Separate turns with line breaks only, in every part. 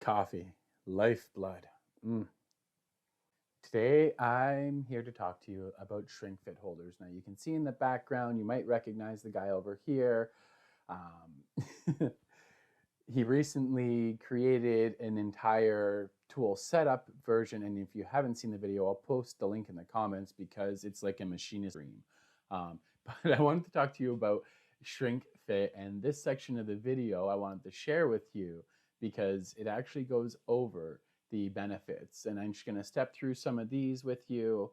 Coffee, lifeblood. Today, I'm here to talk to you about Shrink Fit holders. Now, you can see in the background, you might recognize the guy over here. He recently created an entire tool setup version, and if you haven't seen the video, I'll post the link in the comments because it's like a machinist dream. But I wanted to talk to you about Shrink Fit, and this section of the video I wanted to share with you because it actually goes over the benefits, and I'm just going to step through some of these with you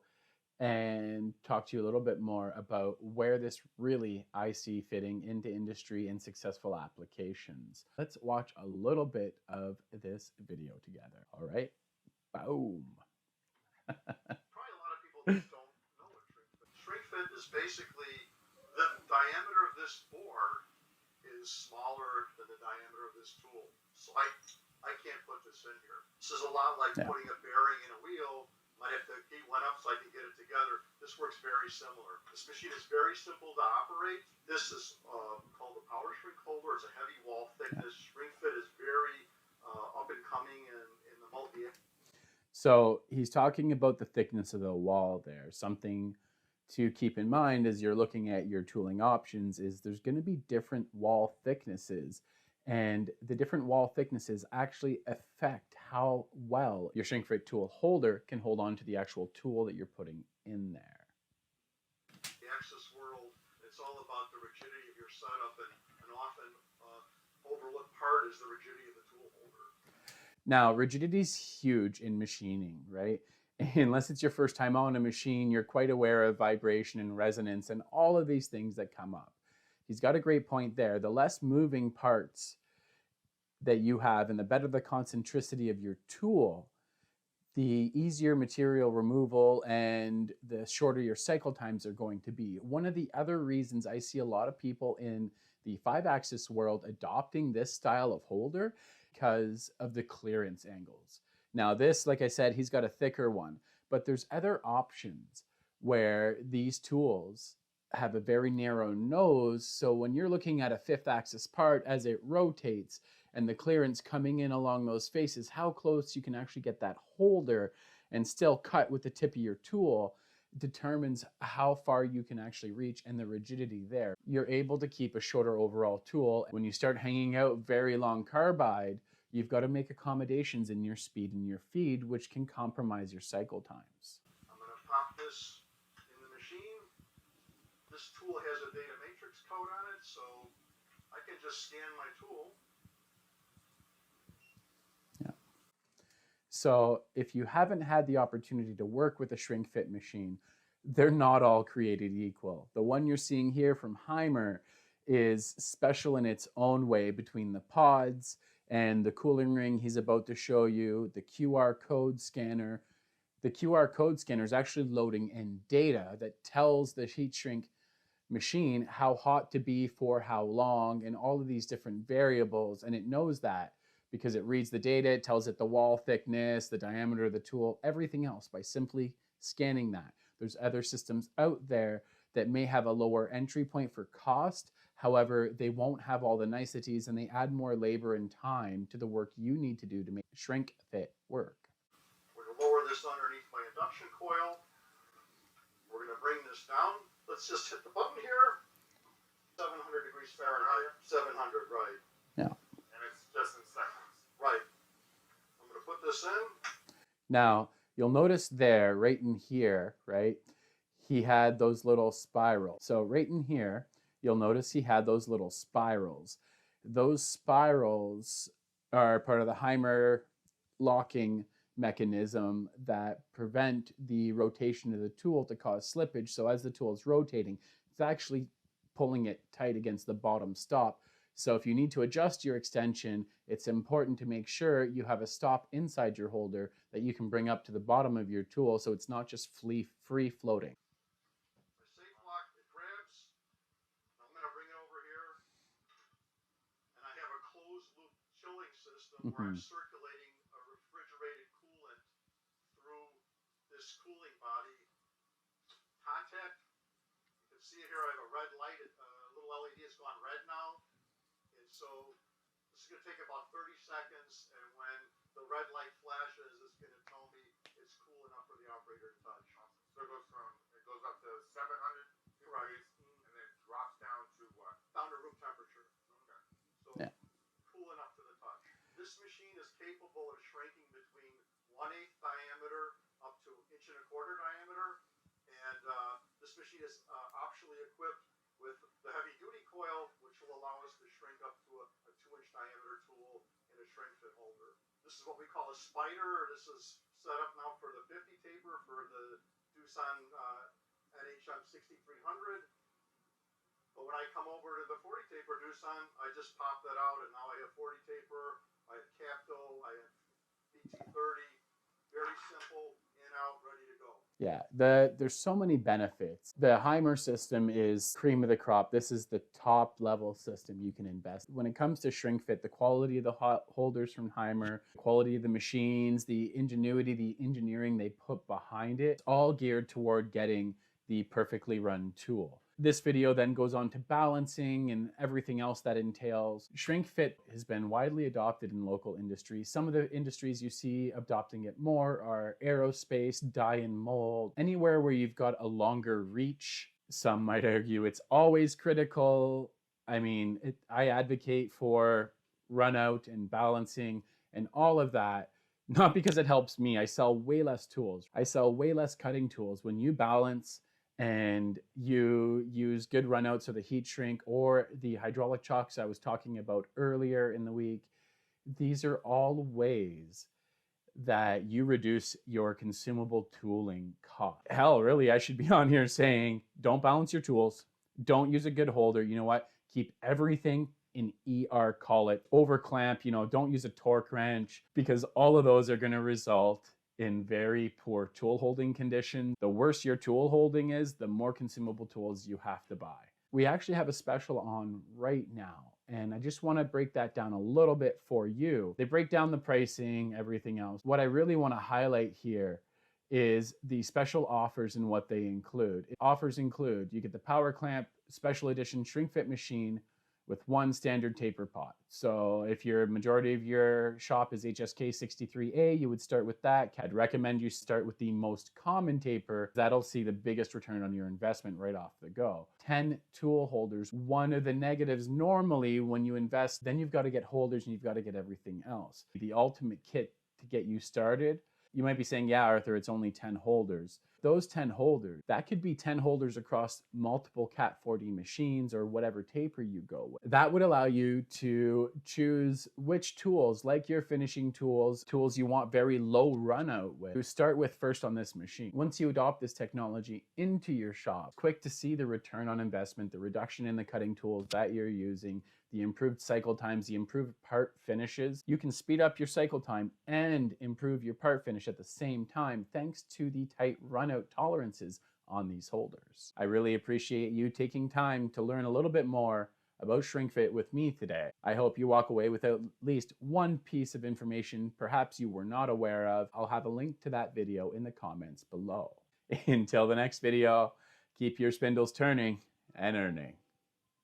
and talk to you a little bit more about where this really I see fitting into industry and successful applications. Let's watch a little bit of this video together. All right, boom.
Probably a lot of people just don't know what shrink fit. Shrink fit is basically the diameter of this bore is smaller than the diameter of this tool. So I can't put this in here. This is a lot like putting a bearing in a wheel. Might have to heat one up so I can get it together. This works very similar. This machine is very simple to operate. This is called the power shrink holder. It's a heavy wall thickness. Shrink fit is very up and coming in the multi.
So he's talking about the thickness of the wall there. Something to keep in mind as you're looking at your tooling options is there's going to be different wall thicknesses, and the different wall thicknesses actually affect how well your shrink fit tool holder can hold on to the actual tool that you're putting in there.
The Axis world, it's all about the rigidity of your setup, and an often overlooked part is the rigidity of the tool holder.
Now, rigidity is huge in machining, right? Unless it's your first time on a machine, you're quite aware of vibration and resonance and all of these things that come up. He's got a great point there. The less moving parts that you have and the better the concentricity of your tool, the easier material removal and the shorter your cycle times are going to be. One of the other reasons I see a lot of people in the 5-axis world adopting this style of holder because of the clearance angles. Now this, like I said, he's got a thicker one, but there's other options where these tools have a very narrow nose. So when you're looking at a 5th axis part as it rotates and the clearance coming in along those faces, how close you can actually get that holder and still cut with the tip of your tool determines how far you can actually reach and the rigidity there. You're able to keep a shorter overall tool. When you start hanging out very long carbide, you've got to make accommodations in your speed and your feed, which can compromise your cycle times.
I'm going to pop this in the machine. This tool has a data matrix code on it, so I can just scan my tool.
Yeah. So if you haven't had the opportunity to work with a shrink fit machine, they're not all created equal. The one you're seeing here from Haimer is special in its own way between the pods and the cooling ring he's about to show you, the QR code scanner. The QR code scanner is actually loading in data that tells the heat shrink machine how hot to be for how long and all of these different variables, and it knows that because it reads the data, it tells it the wall thickness, the diameter of the tool, everything else by simply scanning that. There's other systems out there that may have a lower entry point for cost. However, they won't have all the niceties and they add more labor and time to the work you need to do to make shrink fit work.
We're going to lower this underneath my induction coil. We're going to bring this down. Let's just hit the button here. 700 degrees Fahrenheit. 700, right.
Yeah.
And it's just in seconds. Right. I'm going to put this in.
Now, you'll notice there, right in here, right, he had those little spirals. So right in here, you'll notice he had those little spirals. Those spirals are part of the Haimer locking mechanism that prevent the rotation of the tool to cause slippage. So as the tool is rotating, it's actually pulling it tight against the bottom stop. So if you need to adjust your extension, it's important to make sure you have a stop inside your holder that you can bring up to the bottom of your tool so it's not just free floating.
My safe lock, it grabs. I'm going to bring it over here. And I have a closed loop chilling system where I'm circulating a refrigerated coolant through this cooling body contact. You can see it here. I have a red light. A little LED has gone red now. And so this is going to take about 30 seconds. And when operator to touch. So it goes up to 700 degrees, and then drops down to what? Down to room temperature. Okay. So
Yeah.
cool enough to the touch. This machine is capable of shrinking between 1/8 diameter up to 1.25 inch diameter, and this machine is optionally equipped with the heavy-duty coil, which will allow us to shrink up to a 2-inch diameter tool in a shrink fit holder. This is what we call a spider. This is set up now for the 50 taper for the Doosan NHM 6300. But when I come over to the 40 taper Doosan, I just pop that out, and now I have 40 taper, I have Capto, I have BT30. Very simple, in, out, ready to go.
Yeah, there's so many benefits. The Haimer system is cream of the crop. This is the top level system you can invest. When it comes to shrink fit, the quality of the holders from Haimer, the quality of the machines, the ingenuity, the engineering they put behind it, all geared toward getting the perfectly run tool. This video then goes on to balancing and everything else that entails. Shrink fit has been widely adopted in local industries. Some of the industries you see adopting it more are aerospace, dye and mold, anywhere where you've got a longer reach. Some might argue it's always critical. I mean, I advocate for run out and balancing and all of that. Not because it helps me. I sell way less tools. I sell way less cutting tools. When you balance and you use good runouts of the heat shrink or the hydraulic chocks I was talking about earlier in the week, these are all ways that you reduce your consumable tooling cost. Hell, really, I should be on here saying, don't balance your tools. Don't use a good holder. You know what? Keep everything in ER, call it over clamp. Don't use a torque wrench, because all of those are going to result in very poor tool holding conditions. The worse your tool holding is, the more consumable tools you have to buy. We actually have a special on right now, and I just want to break that down a little bit for you. They break down the pricing, everything else. What I really want to highlight here is the special offers and what they include. Offers include, you get the Power Clamp Special Edition Shrink Fit machine with one standard taper pot. So if your majority of your shop is HSK 63A, you would start with that. I'd recommend you start with the most common taper. That'll see the biggest return on your investment right off the go. 10 tool holders. One of the negatives normally when you invest, then you've got to get holders and you've got to get everything else. The ultimate kit to get you started. You might be saying, yeah, Arthur, it's only 10 holders. Those 10 holders, that could be 10 holders across multiple Cat 4D machines or whatever taper you go with. That would allow you to choose which tools, like your finishing tools you want very low run out with, to start with first on this machine. Once you adopt this technology into your shop, quick to see the return on investment, the reduction in the cutting tools that you're using, the improved cycle times, the improved part finishes. You can speed up your cycle time and improve your part finish at the same time thanks to the tight runout tolerances on these holders. I really appreciate you taking time to learn a little bit more about Shrink Fit with me today. I hope you walk away with at least one piece of information perhaps you were not aware of. I'll have a link to that video in the comments below. Until the next video, keep your spindles turning and earning.